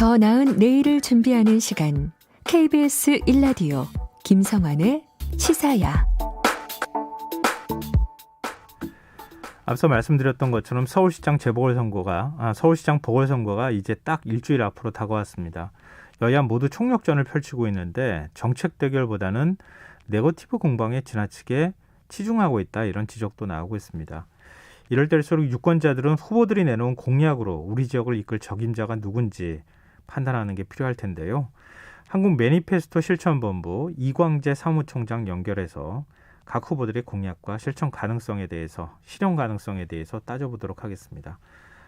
더 나은 내일을 준비하는 시간 KBS 1라디오 김성환의 시사야. 앞서 말씀드렸던 것처럼 서울시장 보궐선거가 이제 딱 일주일 앞으로 다가왔습니다. 여야 모두 총력전을 펼치고 있는데 정책 대결보다는 네거티브 공방에 지나치게 치중하고 있다, 이런 지적도 나오고 있습니다. 이럴 때일수록 유권자들은 후보들이 내놓은 공약으로 우리 지역을 이끌 적임자가 누군지 판단하는 게 필요할 텐데요. 한국 매니페스토 실천본부 이광재 사무총장 연결해서 각 후보들의 공약과 실천 가능성에 대해서, 실현 가능성에 대해서 따져보도록 하겠습니다.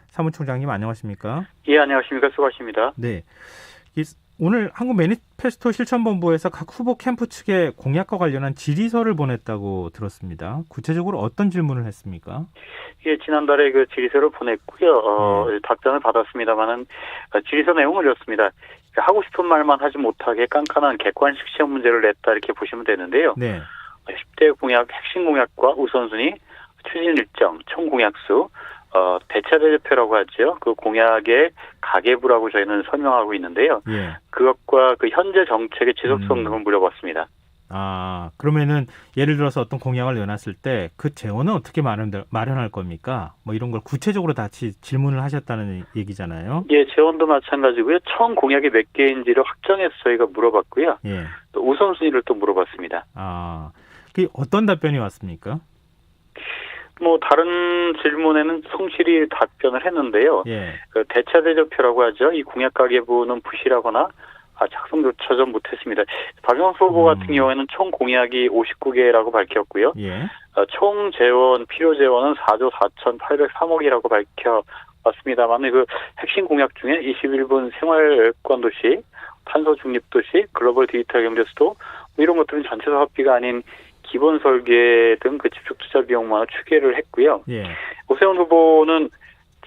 사무총장님 안녕하십니까? 예, 안녕하십니까. 수고하십니다. 네. 오늘 한국 매니페스토 실천본부에서 각 후보 캠프 측에 공약과 관련한 질의서를 보냈다고 들었습니다. 구체적으로 어떤 질문을 했습니까? 예, 지난달에 그 질의서를 보냈고요. 답변을 받았습니다만은 질의서 내용을 읽었습니다. 하고 싶은 말만 하지 못하게 깐깐한 객관식 시험 문제를 냈다, 이렇게 보시면 되는데요. 네. 10대 공약, 핵심 공약과 우선순위, 추진 일정, 총 공약수, 대차대조표라고 하죠. 그 공약의 가계부라고 저희는 설명하고 있는데요. 예. 그것과 그 현재 정책의 지속성 등을 물어봤습니다. 그러면은 예를 들어서 어떤 공약을 내놨을 때 그 재원은 어떻게 마련할 겁니까? 뭐 이런 걸 구체적으로 다 질문을 하셨다는 얘기잖아요. 예, 재원도 마찬가지고요. 총 공약이 몇 개인지를 확정해서 저희가 물어봤고요. 예. 또 우선순위를 또 물어봤습니다. 그 어떤 답변이 왔습니까? 다른 질문에는 성실히 답변을 했는데요. 예. 그 대차대조표라고 하죠. 이 공약 가계부는 부실하거나 작성조차 좀 못했습니다. 박영수 후보 같은 경우에는 총 공약이 59개라고 밝혔고요. 예. 총 재원, 필요 재원은 4조 4,803억이라고 밝혀왔습니다만, 그 핵심 공약 중에 21분 생활권도시, 탄소 중립도시, 글로벌 디지털 경제 수도, 이런 것들은 전체 사업비가 아닌 기본 설계 등 그 집중 투자 비용만을 추계를 했고요. 예. 오세훈 후보는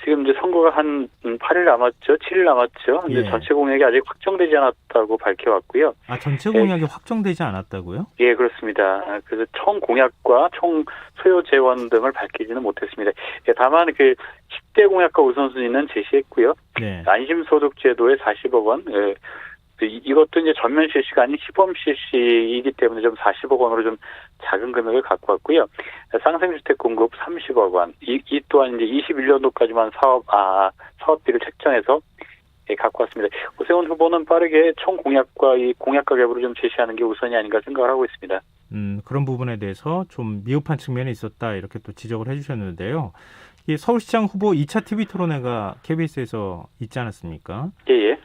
지금 이제 선거가 한 8일 남았죠. 7일 남았죠. 근데 예. 전체 공약이 아직 확정되지 않았다고 밝혀왔고요. 전체 공약이 확정되지 않았다고요? 예, 그렇습니다. 그래서 총 공약과 총 소요 재원 등을 밝히지는 못했습니다. 예, 다만 그 10대 공약과 우선순위는 제시했고요. 네. 안심소득 제도의 40억 원, 이것도 이제 전면 실시가 아닌 시범 실시이기 때문에 좀 40억 원으로 좀 작은 금액을 갖고 왔고요. 상생주택 공급 30억 원. 이 또한 이제 21년도까지만 사업비를 책정해서 갖고 왔습니다. 오세훈 후보는 빠르게 총 공약과 이 공약 가계부를 좀 제시하는 게 우선이 아닌가 생각을 하고 있습니다. 그런 부분에 대해서 좀 미흡한 측면이 있었다, 이렇게 또 지적을 해주셨는데요. 이 서울시장 후보 2차 TV 토론회가 KBS에서 있지 않았습니까? 예.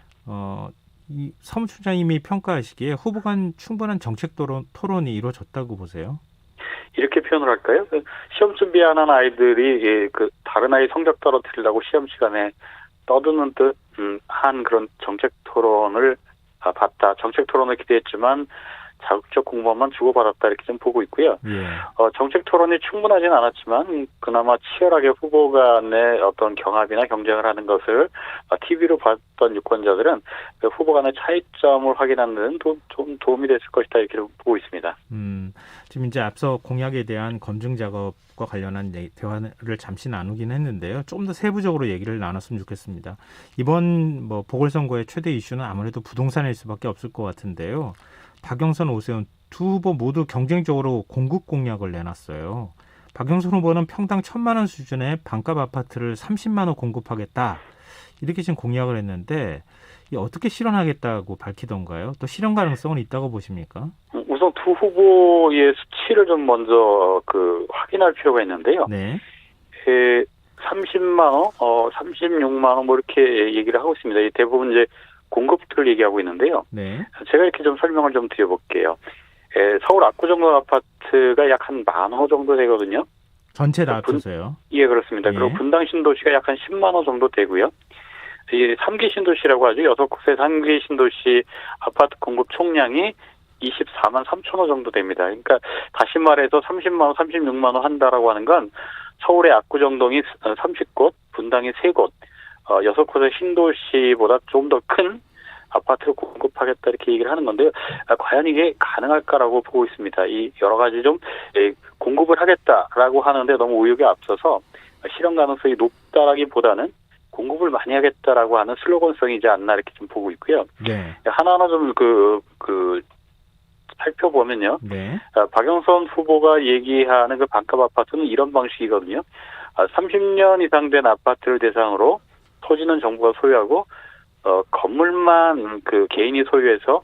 이 사무총장님이 평가하시기에 후보 간 충분한 정책 토론이 이루어졌다고 보세요? 이렇게 표현을 할까요? 시험 준비하는 아이들이 다른 아이 성적 떨어뜨리려고 시험 시간에 떠드는 듯 한 그런 정책 토론을 봤다. 정책 토론을 기대했지만 자극적 공부만 주고받았다, 이렇게 좀 보고 있고요. 예. 정책 토론이 충분하진 않았지만 그나마 치열하게 후보 간의 어떤 경합이나 경쟁을 하는 것을 TV로 봤던 유권자들은 그 후보 간의 차이점을 확인하는 데 좀 도움이 됐을 것이다, 이렇게 보고 있습니다. 지금 이제 앞서 공약에 대한 검증 작업과 관련한 대화를 잠시 나누긴 했는데요. 조금 더 세부적으로 얘기를 나눴으면 좋겠습니다. 이번 보궐선거의 최대 이슈는 아무래도 부동산일 수밖에 없을 것 같은데요. 박영선, 오세훈 두 후보 모두 경쟁적으로 공급 공약을 내놨어요. 박영선 후보는 평당 1,000만 원 수준의 반값 아파트를 30만 원 공급하겠다, 이렇게 지금 공약을 했는데 어떻게 실현하겠다고 밝히던가요? 또 실현 가능성은 있다고 보십니까? 우선 두 후보의 수치를 좀 먼저 확인할 필요가 있는데요. 네. 30만 원, 36만 원 이렇게 얘기를 하고 있습니다. 대부분 이제 공급들을 얘기하고 있는데요. 네. 제가 이렇게 좀 설명을 좀 드려볼게요. 서울 압구정동 아파트가 약 한 10,000호 정도 되거든요. 전체 다 합쳐서요? 예, 그렇습니다. 예. 그리고 분당 신도시가 약 한 10만 호 정도 되고요. 이 3기 신도시라고 하죠. 6곳의 3기 신도시 아파트 공급 총량이 24만 3천 호 정도 됩니다. 그러니까 다시 말해서 30만 호, 36만 호 한다라고 하는 건 서울의 압구정동이 30곳, 분당이 3곳, 6곳의 신도시보다 좀 더 큰 아파트를 공급하겠다, 이렇게 얘기를 하는 건데요. 과연 이게 가능할까라고 보고 있습니다. 이 여러 가지 좀 공급을 하겠다라고 하는데 너무 의욕에 앞서서 실현 가능성이 높다라기보다는 공급을 많이 하겠다라고 하는 슬로건성이지 않나 이렇게 좀 보고 있고요. 네. 하나하나 좀 살펴보면요. 네. 박영선 후보가 얘기하는 그 반값 아파트는 이런 방식이거든요. 30년 이상 된 아파트를 대상으로 토지는 정부가 소유하고 건물만 그 개인이 소유해서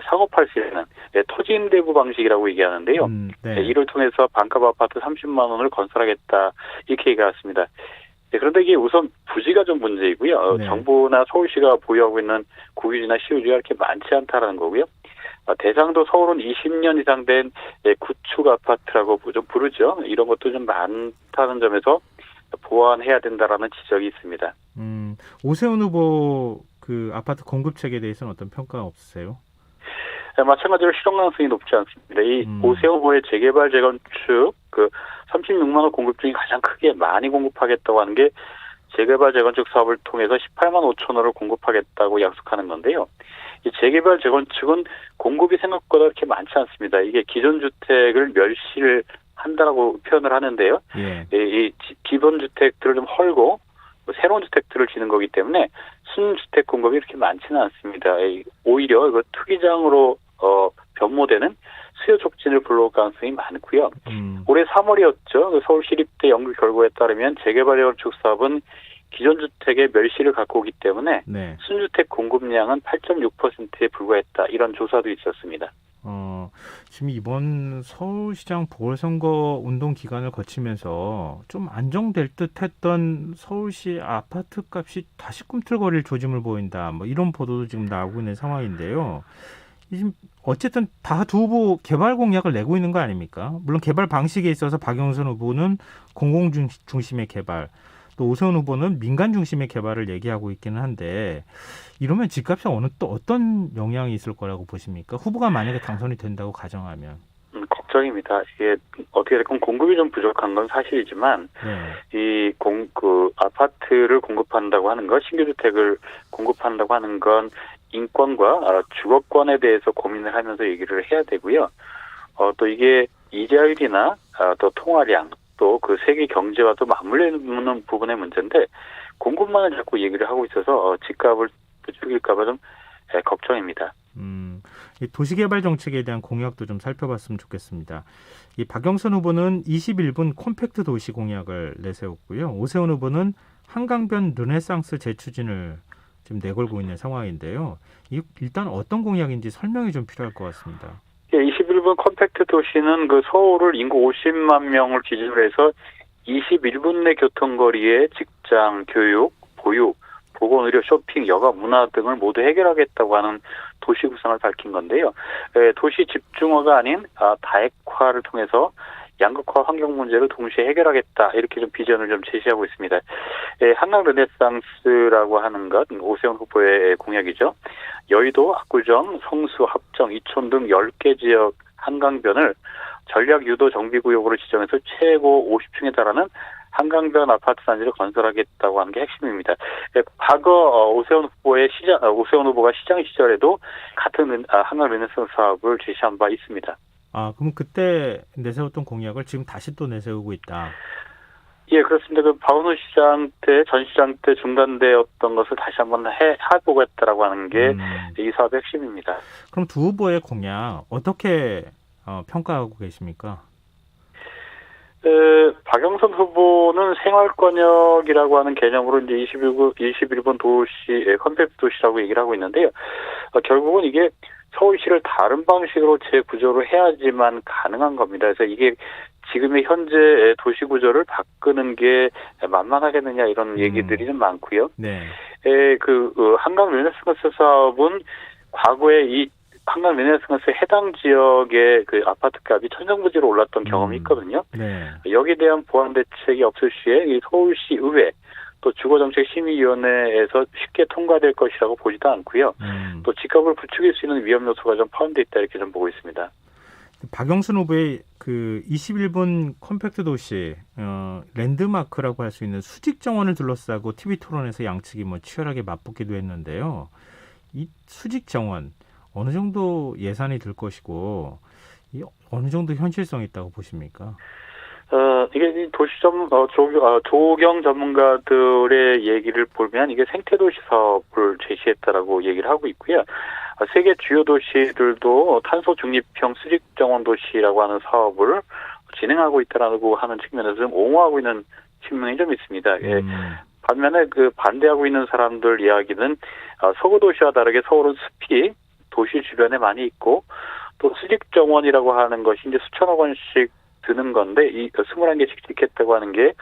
상업할 수 있는 토지 임대부 방식이라고 얘기하는데요. 네. 이를 통해서 반값 아파트 30만 원을 건설하겠다 이렇게 얘기했습니다. 그런데 이게 우선 부지가 좀 문제이고요. 네. 정부나 서울시가 보유하고 있는 국유지나 시유지가 그렇게 많지 않다라는 거고요. 대상도 서울은 20년 이상 된 구축 아파트라고 좀 부르죠. 이런 것도 좀 많다는 점에서 보완해야 된다라는 지적이 있습니다. 오세훈 후보 그 아파트 공급책에 대해서는 어떤 평가 없으세요? 마찬가지로 실현 가능성이 높지 않습니다. 이 오세훈 후보의 재개발 재건축 36만 원 공급 중에 가장 크게 많이 공급하겠다고 하는 게 재개발 재건축 사업을 통해서 18만 5천 원을 공급하겠다고 약속하는 건데요. 이 재개발 재건축은 공급이 생각보다 그렇게 많지 않습니다. 이게 기존 주택을 멸실 한다라고 표현을 하는데요. 예. 이 기본 주택들을 좀 헐고 새로운 주택들을 지는 거기 때문에 순주택 공급이 그렇게 많지는 않습니다. 오히려 이거 투기장으로 변모되는 수요 촉진을 불러올 가능성이 많고요. 올해 3월이었죠. 서울시립대 연구 결과에 따르면 재개발 재건축 사업은 기존 주택의 멸실을 갖고 오기 때문에 네. 순주택 공급량은 8.6%에 불과했다. 이런 조사도 있었습니다. 지금 이번 서울시장 보궐선거 운동 기간을 거치면서 좀 안정될 듯했던 서울시 아파트 값이 다시 꿈틀거릴 조짐을 보인다. 뭐 이런 보도도 지금 나오고 있는 상황인데요. 지금 어쨌든 다 두 후보 개발 공약을 내고 있는 거 아닙니까? 물론 개발 방식에 있어서 박영선 후보는 공공 중심의 개발, 또 오세훈 후보는 민간 중심의 개발을 얘기하고 있기는 한데 이러면 집값에 어떤 영향이 있을 거라고 보십니까? 후보가 만약에 당선이 된다고 가정하면. 걱정입니다. 이게 어떻게 됐건 공급이 좀 부족한 건 사실이지만 네. 아파트를 공급한다고 하는 것, 신규 주택을 공급한다고 하는 건 인권과 주거권에 대해서 고민을 하면서 얘기를 해야 되고요. 또 이게 이자율이나 또 통화량 또 그 세계 경제와도 맞물려 있는 부분의 문제인데 공급만을 자꾸 얘기를 하고 있어서 집값을 부추길까 봐 좀 걱정입니다. 이 도시개발 정책에 대한 공약도 좀 살펴봤으면 좋겠습니다. 이 박영선 후보는 21분 콤팩트 도시 공약을 내세웠고요. 오세훈 후보는 한강변 르네상스 재추진을 지금 내걸고 있는 상황인데요. 일단 어떤 공약인지 설명이 좀 필요할 것 같습니다. 21분 컴팩트 도시는 그 서울을 인구 50만 명을 기준으로 해서 21분 내 교통거리에 직장, 교육, 보육, 보건의료, 쇼핑, 여가, 문화 등을 모두 해결하겠다고 하는 도시 구상을 밝힌 건데요. 도시 집중화가 아닌 다액화를 통해서 양극화 환경 문제를 동시에 해결하겠다 이렇게 좀 비전을 좀 제시하고 있습니다. 한강 르네상스라고 하는 것 오세훈 후보의 공약이죠. 여의도, 압구정, 성수, 합정, 이촌 등 10개 지역 한강변을 전략 유도 정비구역으로 지정해서 최고 50층에 달하는 한강변 아파트 단지를 건설하겠다고 하는 게 핵심입니다. 과거 오세훈 후보가 시장 시절에도 같은 한강 르네상스 사업을 제시한 바 있습니다. 그럼 그때 내세웠던 공약을 지금 다시 또 내세우고 있다. 예, 그렇습니다. 전 시장 때 중단되었던 것을 다시 한번 해보겠다라고 하는 게 이 사업의 핵심입니다. 그럼 두 후보의 공약 어떻게 평가하고 계십니까? 박영선 후보는 생활권역이라고 하는 개념으로 이제 21번 도시, 컴팩트 도시라고 얘기를 하고 있는데요. 결국은 이게 서울시를 다른 방식으로 재구조를 해야지만 가능한 겁니다. 그래서 이게 지금의 현재 도시 구조를 바꾸는 게 만만하겠느냐 이런 얘기들이 좀 많고요. 네. 한강 르네상스 사업은 과거에 이 한강 르네상스 해당 지역의 그 아파트 값이 천정부지로 올랐던 경험이 있거든요. 네. 여기에 대한 보완 대책이 없을 시에 이 서울시 의회 또 주거정책심의위원회에서 쉽게 통과될 것이라고 보지도 않고요. 또 집값을 부추길 수 있는 위험 요소가 좀 포함되어 있다 이렇게 좀 보고 있습니다. 박영선 후보의 그 21분 컴팩트 도시 랜드마크라고 할 수 있는 수직 정원을 둘러싸고 TV 토론에서 양측이 치열하게 맞붙기도 했는데요. 이 수직 정원 어느 정도 예산이 들 것이고 어느 정도 현실성이 있다고 보십니까? 이게 조경 전문가들의 얘기를 보면 이게 생태도시 사업을 제시했다라고 얘기를 하고 있고요. 세계 주요 도시들도 탄소 중립형 수직 정원 도시라고 하는 사업을 진행하고 있다라고 하는 측면에서 좀 옹호하고 있는 측면이 좀 있습니다. 예. 반면에 그 반대하고 있는 사람들 이야기는 서구 도시와 다르게 서울은 숲이 도시 주변에 많이 있고 또 수직 정원이라고 하는 것이 이제 수천억 원씩 드는 건데 이 21개씩 짓겠다고 하는 게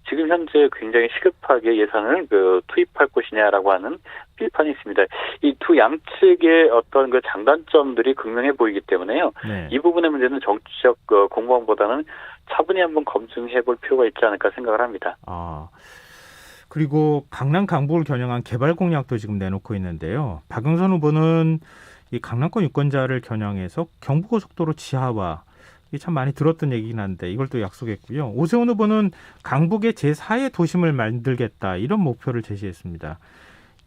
지금 현재 굉장히 시급하게 예산을 투입할 것이냐라고 하는 비판이 있습니다. 이 두 양측의 어떤 그 장단점들이 극명해 보이기 때문에요. 네. 이 부분의 문제는 정치적 공방보다는 차분히 한번 검증해 볼 필요가 있지 않을까 생각을 합니다. 그리고 강남 강북을 겨냥한 개발 공약도 지금 내놓고 있는데요. 박영선 후보는 이 강남권 유권자를 겨냥해서 경부고속도로 지하화, 이게 참 많이 들었던 얘기긴 한데 이걸 또 약속했고요. 오세훈 후보는 강북의 제4의 도심을 만들겠다, 이런 목표를 제시했습니다.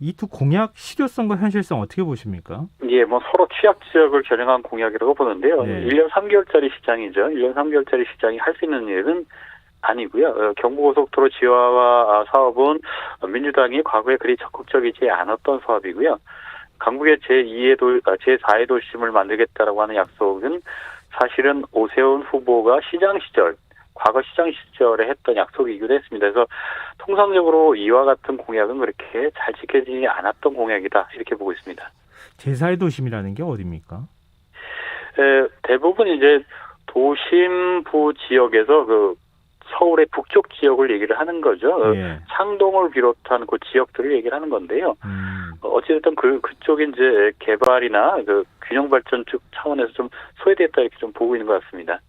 이 두 공약 실효성과 현실성 어떻게 보십니까? 예, 서로 취약 지역을 겨냥한 공약이라고 보는데요. 네. 1년 3개월짜리 시장이죠. 1년 3개월짜리 시장이 할 수 있는 일은 아니고요. 경부고속도로 지하화 사업은 민주당이 과거에 그리 적극적이지 않았던 사업이고요. 강북의 제4의 도심을 만들겠다라고 하는 약속은 사실은 오세훈 후보가 과거 시장 시절에 했던 약속이기도 했습니다. 그래서 통상적으로 이와 같은 공약은 그렇게 잘 지켜지지 않았던 공약이다, 이렇게 보고 있습니다. 제4의 도심이라는 게 어디입니까? 대부분 이제 도심부 지역에서 서울의 북쪽 지역을 얘기를 하는 거죠. 예. 창동을 비롯한 그 지역들을 얘기를 하는 건데요. 어찌됐든 그쪽에 이제 개발이나 균형 발전 쪽 차원에서 좀 소외됐다, 이렇게 좀 보고 있는 것 같습니다.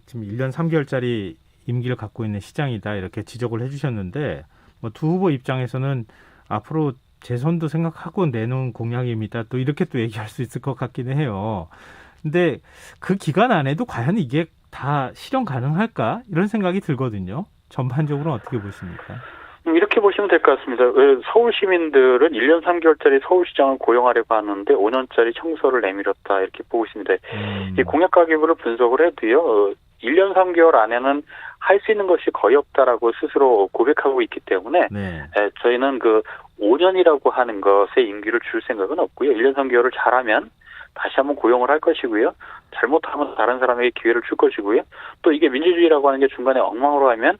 지금 1년 3개월짜리 임기를 갖고 있는 시장이다, 이렇게 지적을 해주셨는데 두 후보 입장에서는 앞으로 재선도 생각하고 내놓은 공약입니다, 또 이렇게 또 얘기할 수 있을 것 같기는 해요. 근데 그 기간 안에도 과연 이게 다 실현 가능할까, 이런 생각이 들거든요. 전반적으로 어떻게 보십니까? 이렇게 보시면 될 것 같습니다. 서울 시민들은 1년 3개월짜리 서울시장을 고용하려고 하는데 5년짜리 청서를 내밀었다, 이렇게 보고 있습니다. 이 공약 가계부를 분석을 해도요, 1년 3개월 안에는 할 수 있는 것이 거의 없다라고 스스로 고백하고 있기 때문에 네. 저희는 5년이라고 하는 것에 임기를 줄 생각은 없고요. 1년 3개월을 잘하면 다시 한번 고용을 할 것이고요. 잘못하면 다른 사람에게 기회를 줄 것이고요. 또 이게 민주주의라고 하는 게 중간에 엉망으로 하면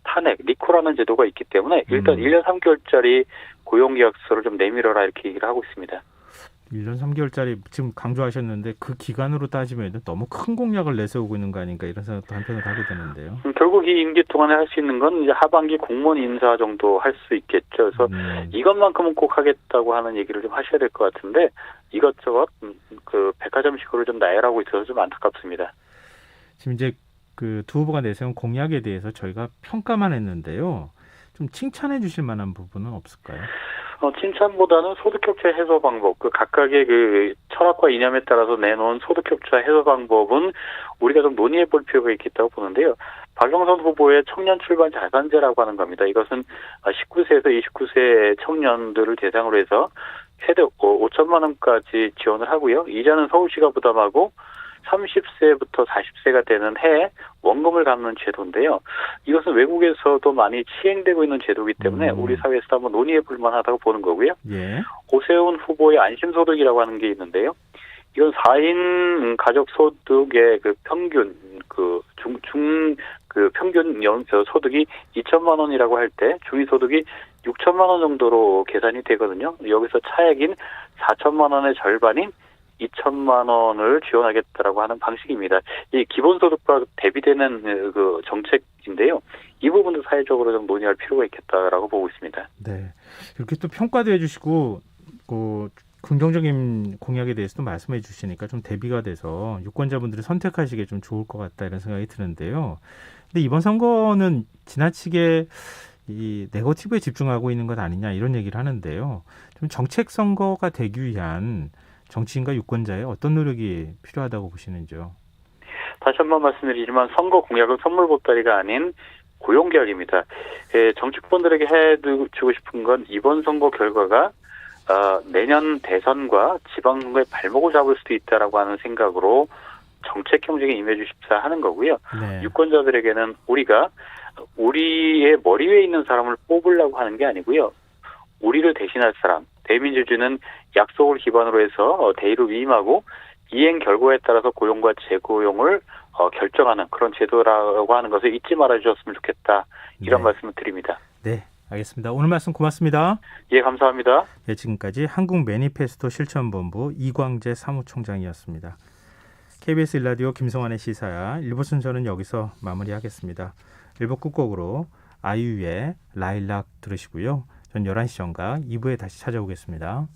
탄핵, 리코라는 제도가 있기 때문에 일단 1년 3개월짜리 고용계약서를 좀 내밀어라, 이렇게 얘기를 하고 있습니다. 1년 3개월짜리 지금 강조하셨는데 그 기간으로 따지면 너무 큰 공약을 내세우고 있는 거 아닌가, 이런 생각도 한편으로 하게 되는데요. 결국 이 임기 동안에 할 수 있는 건 이제 하반기 공무원 인사 정도 할 수 있겠죠. 그래서 이것만큼은 꼭 하겠다고 하는 얘기를 좀 하셔야 될 것 같은데 이것저것 백화점식으로 좀 나열하고 있어서 좀 안타깝습니다. 지금 이제 두 후보가 내세운 공약에 대해서 저희가 평가만 했는데요. 좀 칭찬해 주실 만한 부분은 없을까요? 칭찬보다는 소득격차 해소 방법, 각각의 철학과 이념에 따라서 내놓은 소득격차 해소 방법은 우리가 좀 논의해 볼 필요가 있겠다고 보는데요. 박영선 후보의 청년 출발 자산제라고 하는 겁니다. 이것은 19세에서 29세 청년들을 대상으로 해서 최대 5천만 원까지 지원을 하고요. 이자는 서울시가 부담하고 30세부터 40세가 되는 해에 원금을 갚는 제도인데요. 이것은 외국에서도 많이 시행되고 있는 제도이기 때문에 우리 사회에서 한번 논의해 볼 만하다고 보는 거고요. 예. 오세훈 후보의 안심소득이라고 하는 게 있는데요. 이건 4인 가족 소득의 평균 평균 소득이 2천만 원이라고 할 때 중위소득이 6천만 원 정도로 계산이 되거든요. 여기서 차액인 4천만 원의 절반인 2천만 원을 지원하겠다라고 하는 방식입니다. 이 기본소득과 대비되는 정책인데요. 이 부분도 사회적으로 좀 논의할 필요가 있겠다라고 보고 있습니다. 네, 이렇게 또 평가도 해주시고 긍정적인 공약에 대해서도 말씀해 주시니까 좀 대비가 돼서 유권자분들이 선택하시기에 좀 좋을 것 같다, 이런 생각이 드는데요. 근데 이번 선거는 지나치게 이 네거티브에 집중하고 있는 것 아니냐, 이런 얘기를 하는데요. 좀 정책 선거가 되기 위한 정치인과 유권자의 어떤 노력이 필요하다고 보시는지요? 다시 한번 말씀드리지만 선거 공약은 선물 보따리가 아닌 고용계약입니다. 정치권들에게 해주고 싶은 건 이번 선거 결과가 내년 대선과 지방선거의 발목을 잡을 수도 있다라고 하는 생각으로 정책 경쟁에 임해주십사 하는 거고요. 네. 유권자들에게는 우리가 우리의 머리 위에 있는 사람을 뽑으려고 하는 게 아니고요. 우리를 대신할 사람, 대민주주의는 약속을 기반으로 해서 대의를 위임하고 이행 결과에 따라서 고용과 재고용을 결정하는 그런 제도라고 하는 것을 잊지 말아 주셨으면 좋겠다. 이런 네. 말씀을 드립니다. 네, 알겠습니다. 오늘 말씀 고맙습니다. 예, 감사합니다. 네, 지금까지 한국 매니페스토 실천본부 이광재 사무총장이었습니다. KBS 일라디오 김성환의 시사야 1부 순서는 여기서 마무리하겠습니다. 1부 끝곡으로 아이유의 라일락 들으시고요. 전 11시 전과 2부에 다시 찾아오겠습니다.